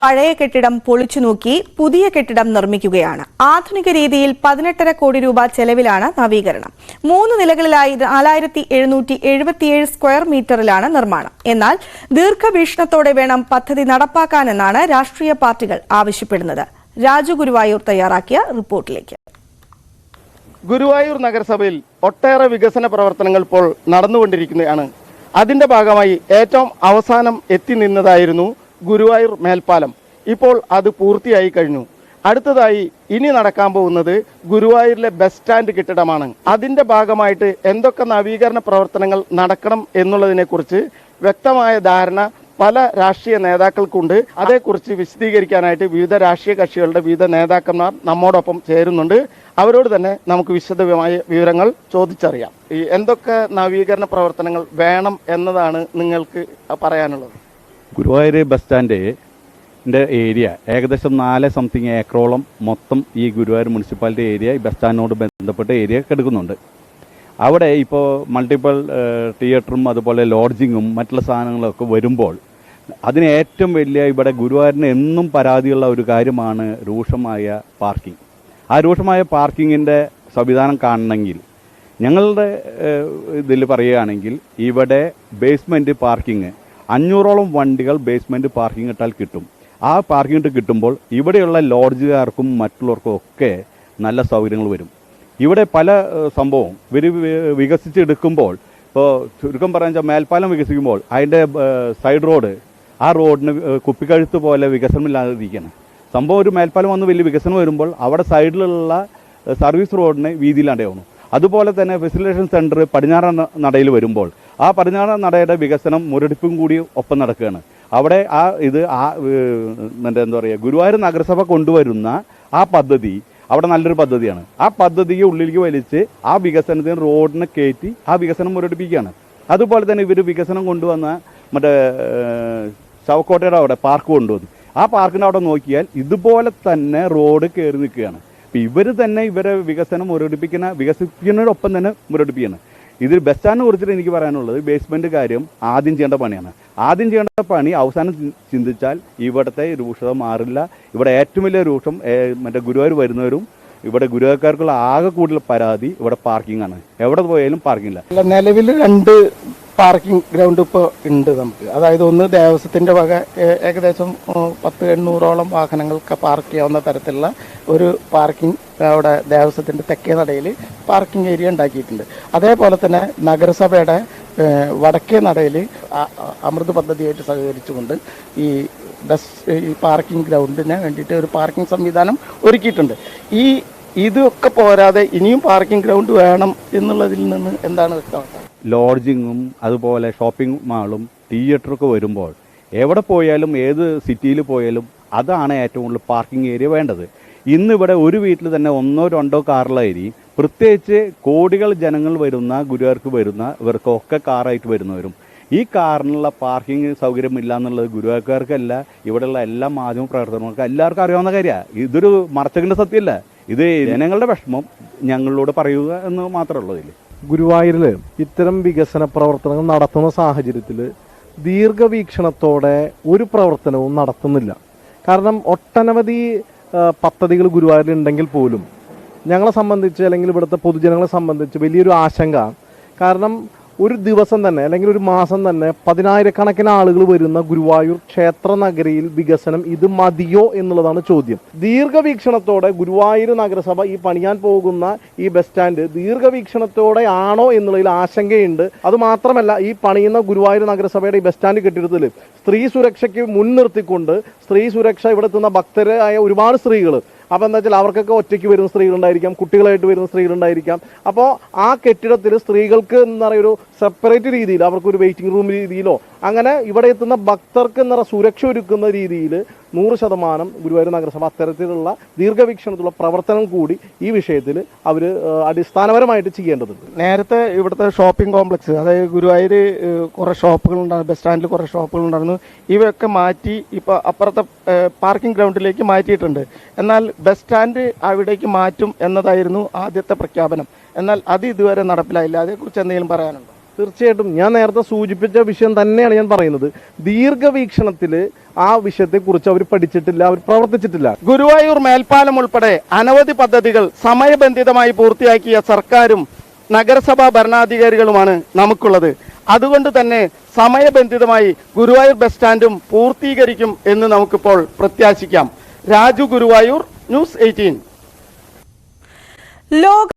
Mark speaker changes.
Speaker 1: പഴയ കെട്ടിടം പൊളിച്ചു നോക്കി പുതിയ കെട്ടിടം നിർമ്മിക്കുകയാണ്. ആധുനിക രീതിയിൽ 18.5 കോടി രൂപ ചെലവിലാണ് നവീകരണം. 3 നിലകളിലായി 4777 സ്ക്വയർ മീറ്ററിലാണ് നിർമ്മാണം. എന്നാൽ ദീർഘവീക്ഷണത്തോടെ വേണം പദ്ധതി നടപ്പാക്കാനെന്നാണ് രാഷ്ട്രീയ പാർട്ടികൾ ആവശ്യപ്പെടുന്നത്. രാജു ഗുരുവായൂർ തയ്യാറാക്കിയ റിപ്പോർട്ടിലേക്ക്.
Speaker 2: ഗുരുവായൂർ നഗരസഭയിൽ ഒട്ടേറെ വികസന പ്രവർത്തനങ്ങൾ ഇപ്പോൾ നടന്നുകൊണ്ടിരിക്കുകയാണ്. അതിന്റെ ഭാഗമായി ഏറ്റവും അവസാനം എത്തി നിന്നതായിരുന്നു ഗുരുവായൂർ മേൽപ്പാലം. ഇപ്പോൾ അത് പൂർത്തിയായി കഴിഞ്ഞു. അടുത്തതായി ഇനി നടക്കാൻ പോകുന്നത് ഗുരുവായൂരിലെ ബസ് സ്റ്റാൻഡ് കെട്ടിടമാണ്. അതിന്റെ ഭാഗമായിട്ട് എന്തൊക്കെ നവീകരണ പ്രവർത്തനങ്ങൾ നടക്കണം എന്നുള്ളതിനെക്കുറിച്ച് വ്യക്തമായ ധാരണ പല രാഷ്ട്രീയ നേതാക്കൾക്കുണ്ട്. അതേക്കുറിച്ച് വിശദീകരിക്കാനായിട്ട് വിവിധ രാഷ്ട്രീയ കക്ഷികളുടെ വിവിധ നേതാക്കന്മാർ നമ്മോടൊപ്പം ചേരുന്നുണ്ട്. അവരോട് തന്നെ നമുക്ക് വിശദമായ വിവരങ്ങൾ ചോദിച്ചറിയാം. എന്തൊക്കെ നവീകരണ പ്രവർത്തനങ്ങൾ വേണം എന്നതാണ് നിങ്ങൾക്ക് പറയാനുള്ളത്?
Speaker 3: ഗുരുവായൂർ ബസ് സ്റ്റാൻഡിൻ്റെ ഏരിയ ഏകദേശം 4 ഏക്കറോളം മൊത്തം ഈ ഗുരുവായൂർ മുനിസിപ്പാലിറ്റി ഏരിയ ഈ ബസ് സ്റ്റാൻഡിനോട് ബന്ധപ്പെട്ട ഏരിയ കിടക്കുന്നുണ്ട്. അവിടെ ഇപ്പോൾ മൾട്ടിപ്പിൾ തിയേറ്ററും അതുപോലെ ലോഡ്ജിങ്ങും മറ്റുള്ള സാധനങ്ങളൊക്കെ വരുമ്പോൾ അതിന് ഏറ്റവും വലിയ ഇവിടെ ഗുരുവായൂരിന് എന്നും പരാതിയുള്ള ഒരു കാര്യമാണ് രൂക്ഷമായ പാർക്കിംഗ്. ആ രൂക്ഷമായ പാർക്കിങ്ങിൻ്റെ സംവിധാനം കാണണമെങ്കിൽ ഞങ്ങളുടെ ഇതിൽ പറയുകയാണെങ്കിൽ ഇവിടെ ബേസ്മെൻറ്റ് പാർക്കിങ് 500ഓളം വണ്ടികൾ ബേസ്മെൻറ്റ് പാർക്കിംഗ് ഇട്ടാൽ കിട്ടും. ആ പാർക്കിംഗ് ഇട്ട് കിട്ടുമ്പോൾ ഇവിടെയുള്ള ലോഡ്ജുകാർക്കും മറ്റുള്ളവർക്കും ഒക്കെ നല്ല സൗകര്യങ്ങൾ വരും. ഇവിടെ പല സംഭവം ഇവർ വികസിച്ചെടുക്കുമ്പോൾ ഇപ്പോൾ ചുരുക്കം പറയാൻ മേൽപ്പാലം വികസിക്കുമ്പോൾ അതിൻ്റെ സൈഡ് റോഡ് ആ റോഡിന് കുപ്പിക്കഴുത്ത് പോലെ വികസനമില്ലാതിരിക്കുകയാണ്. സംഭവം ഒരു മേൽപ്പാലം വന്ന് വലിയ വികസനം വരുമ്പോൾ അവിടെ സൈഡിലുള്ള സർവീസ് റോഡിന് വീതിയിലാണ്ടാവുന്നു. അതുപോലെ തന്നെ ഫെസിലിറ്റേഷൻ സെൻറ്റർ പടിഞ്ഞാറൻ നടയിൽ വരുമ്പോൾ ആ പടിഞ്ഞാറൻ നടയുടെ വികസനം മുരടിപ്പും കൂടി ഒപ്പം നടക്കുകയാണ്. അവിടെ എന്താ പറയുക, ഗുരുവായൂർ നഗരസഭ കൊണ്ടുവരുന്ന ആ പദ്ധതി അവിടെ നല്ലൊരു പദ്ധതിയാണ്. ആ പദ്ധതിയെ ഉള്ളിലേക്ക് വലിച്ച് ആ വികസനത്തിന് റോഡിനെ കയറ്റി ആ വികസനം മുരടിപ്പിക്കുകയാണ്. അതുപോലെ തന്നെ ഇവർ വികസനം കൊണ്ടുവന്ന മറ്റേ ചവക്കോട്ടയുടെ അവിടെ പാർക്ക് കൊണ്ടുവന്നു. ആ പാർക്കിൻ്റെ അവിടെ നോക്കിയാൽ ഇതുപോലെ തന്നെ റോഡ് കയറി നിൽക്കുകയാണ്. അപ്പം ഇവർ തന്നെ ഇവരെ വികസനം വികസിപ്പിക്കുന്നതിനൊപ്പം തന്നെ മുരടിപ്പിക്കുകയാണ്. ഇതിൽ ബസ് സ്റ്റാൻഡിനെ കുറിച്ചിട്ട് എനിക്ക് പറയാനുള്ളത് ബേസ്മെൻറ്റ് കാര്യം ആദ്യം ചെയ്യേണ്ട പണിയാണ്. ആദ്യം ചെയ്യേണ്ട പണി അവസാനം ചിന്തിച്ചാൽ ഇവിടുത്തെ രൂക്ഷത മാറില്ല. ഇവിടെ ഏറ്റവും വലിയ രൂക്ഷം മറ്റേ ഗുരുവായൂർ വരുന്നവരും ഇവിടെ ഗുരുവായൂർക്കാർക്കുള്ള ആകെ കൂടുതൽ പരാതി ഇവിടെ പാർക്കിംഗ് ആണ്. എവിടെ പോയാലും പാർക്കിംഗ് ഇല്ല.
Speaker 2: നിലവിൽ 2 പാർക്കിംഗ് ഗ്രൗണ്ട് ഇപ്പോൾ ഉണ്ട് നമുക്ക്. അതായത് ഒന്ന് ദേവസ്വത്തിൻ്റെ വക ഏകദേശം 800ഓളം വാഹനങ്ങൾക്ക് പാർക്ക് ചെയ്യാവുന്ന തരത്തിലുള്ള ഒരു പാർക്കിംഗ് അവിടെ ദേവസ്വത്തിൻ്റെ തെക്കേ നടയിൽ പാർക്കിംഗ് ഏരിയ ഉണ്ടാക്കിയിട്ടുണ്ട്. അതേപോലെ തന്നെ നഗരസഭയുടെ വടക്കേ നടയിൽ അമൃത് പദ്ധതിയായിട്ട് സഹകരിച്ചുകൊണ്ട് ഈ പാർക്കിംഗ് ഗ്രൗണ്ടിന് വേണ്ടിയിട്ട് ഒരു പാർക്കിംഗ് സംവിധാനം ഒരുക്കിയിട്ടുണ്ട്. ഇതൊക്കെ പോരാതെ ഇനിയും പാർക്കിംഗ് ഗ്രൗണ്ട് വേണം എന്നുള്ളതിൽ നിന്ന് എന്താണ് വ്യക്തമാക്കുക?
Speaker 3: ലോഡ്ജിങ്ങും അതുപോലെ ഷോപ്പിംഗ് മാളും തിയേറ്ററൊക്കെ വരുമ്പോൾ എവിടെ പോയാലും ഏത് സിറ്റിയിൽ പോയാലും അതാണ് ഏറ്റവും കൂടുതൽ പാർക്കിംഗ് ഏരിയ വേണ്ടത്. ഇന്നിവിടെ ഒരു വീട്ടിൽ തന്നെ 1-2 കാറിലായിരിക്കും. പ്രത്യേകിച്ച് കോടികൾ ജനങ്ങൾ വരുന്ന ഗുരുവായൂർക്ക് വരുന്ന ഇവർക്കൊക്കെ കാറായിട്ട് വരുന്നവരും ഈ കാറിനുള്ള പാർക്കിംഗ് സൗകര്യമില്ല എന്നുള്ളത് ഗുരുവായൂർക്കാർക്കല്ല, ഇവിടെയുള്ള എല്ലാ മാധ്യമ പ്രവർത്തകർക്കും എല്ലാവർക്കും അറിയാവുന്ന കാര്യമാണ്. ഇതൊരു മറച്ചകിൻ്റെ സത്യമല്ല. ഇത് ജനങ്ങളുടെ വിഷമം ഞങ്ങളോട് പറയുക എന്ന് മാത്രമേ ഉള്ളൂ. ഇതിൽ
Speaker 4: ഗുരുവായൂരിൽ ഇത്തരം വികസന പ്രവർത്തനങ്ങൾ നടത്തുന്ന സാഹചര്യത്തിൽ ദീർഘവീക്ഷണത്തോടെ ഒരു പ്രവർത്തനവും നടത്തുന്നില്ല. കാരണം ഒട്ടനവധി പദ്ധതികൾ ഗുരുവായൂരിൽ ഉണ്ടെങ്കിൽ പോലും ഞങ്ങളെ സംബന്ധിച്ച് അല്ലെങ്കിൽ ഇവിടുത്തെ പൊതുജനങ്ങളെ സംബന്ധിച്ച് വലിയൊരു ആശങ്ക. കാരണം ഒരു ദിവസം തന്നെ അല്ലെങ്കിൽ ഒരു മാസം തന്നെ 10,000-കണക്കിന് ആളുകൾ വരുന്ന ഗുരുവായൂർ ക്ഷേത്ര നഗരിയിൽ വികസനം ഇത് മതിയോ എന്നുള്ളതാണ് ചോദ്യം. ദീർഘവീക്ഷണത്തോടെ ഗുരുവായൂർ നഗരസഭ ഈ പണിയാൻ പോകുന്ന ഈ ബസ് സ്റ്റാൻഡ് ദീർഘവീക്ഷണത്തോടെ ആണോ എന്നുള്ളതിൽ ആശങ്കയുണ്ട്. അതുമാത്രമല്ല, ഈ പണിയുന്ന ഗുരുവായൂർ നഗരസഭയുടെ ഈ ബസ് സ്റ്റാൻഡ് കെട്ടിടത്തിൽ സ്ത്രീ സുരക്ഷയ്ക്ക് മുൻനിർത്തിക്കൊണ്ട് സ്ത്രീ സുരക്ഷ ഇവിടെ എത്തുന്ന ഭക്തരായ ഒരുപാട് സ്ത്രീകൾ, അപ്പോൾ എന്താ വെച്ചാൽ അവർക്കൊക്കെ ഒറ്റയ്ക്ക് വരുന്ന സ്ത്രീകളുണ്ടായിരിക്കാം, കുട്ടികളായിട്ട് വരുന്ന സ്ത്രീകളുണ്ടായിരിക്കാം. അപ്പോൾ ആ കെട്ടിടത്തിൽ സ്ത്രീകൾക്ക് എന്താ പറയുക ഒരു സെപ്പറേറ്റ് രീതിയിൽ അവർക്കൊരു വെയിറ്റിംഗ് റൂം രീതിയിലോ അങ്ങനെ ഇവിടെ എത്തുന്ന ഭക്തർക്ക് എന്താ പറയുക സുരക്ഷ ഒരുക്കുന്ന രീതിയിൽ 100% ഗുരുവായൂർ നഗരസഭ അത്തരത്തിലുള്ള ദീർഘവീക്ഷണത്തിലുള്ള പ്രവർത്തനം കൂടി ഈ വിഷയത്തിൽ അവർ അടിസ്ഥാനപരമായിട്ട് ചെയ്യേണ്ടതുണ്ട്.
Speaker 2: നേരത്തെ ഇവിടുത്തെ ഷോപ്പിംഗ് കോംപ്ലക്സ്, അതായത് ഗുരുവായൂർ കുറേ ഷോപ്പുകളുണ്ടായിരുന്നു, ബസ് സ്റ്റാൻഡിൽ കുറേ ഷോപ്പുകളുണ്ടായിരുന്നു. ഇവയൊക്കെ മാറ്റി ഇപ്പോൾ അപ്പുറത്തെ പാർക്കിംഗ് ഗ്രൗണ്ടിലേക്ക് മാറ്റിയിട്ടുണ്ട്. എന്നാൽ ബസ് സ്റ്റാൻഡ് അവിടേക്ക് മാറ്റും എന്നതായിരുന്നു ആദ്യത്തെ പ്രഖ്യാപനം. എന്നാൽ അത് ഇതുവരെ നടപ്പിലായില്ല. അതേക്കുറിച്ച് എന്തെങ്കിലും പറയാനുണ്ടോ?
Speaker 4: തീർച്ചയായിട്ടും ഞാൻ നേരത്തെ സൂചിപ്പിച്ച വിഷയം തന്നെയാണ് ഞാൻ പറയുന്നത്. ദീർഘവീക്ഷണത്തിൽ ആ വിഷയത്തെക്കുറിച്ച് അവർ പഠിച്ചിട്ടില്ല, അവർ പ്രവർത്തിച്ചിട്ടില്ല.
Speaker 2: ഗുരുവായൂർ മേൽപ്പാലം ഉൾപ്പെടെ അനവധി പദ്ധതികൾ സമയബന്ധിതമായി പൂർത്തിയാക്കിയ സർക്കാരും നഗരസഭാ ഭരണാധികാരികളുമാണ് നമുക്കുള്ളത്. അതുകൊണ്ട് തന്നെ സമയബന്ധിതമായി ഗുരുവായൂർ ബസ് സ്റ്റാൻഡും പൂർത്തീകരിക്കും എന്ന് നമുക്കിപ്പോൾ പ്രത്യാശിക്കാം. രാജു ഗുരുവായൂർ, ന്യൂസ് 18.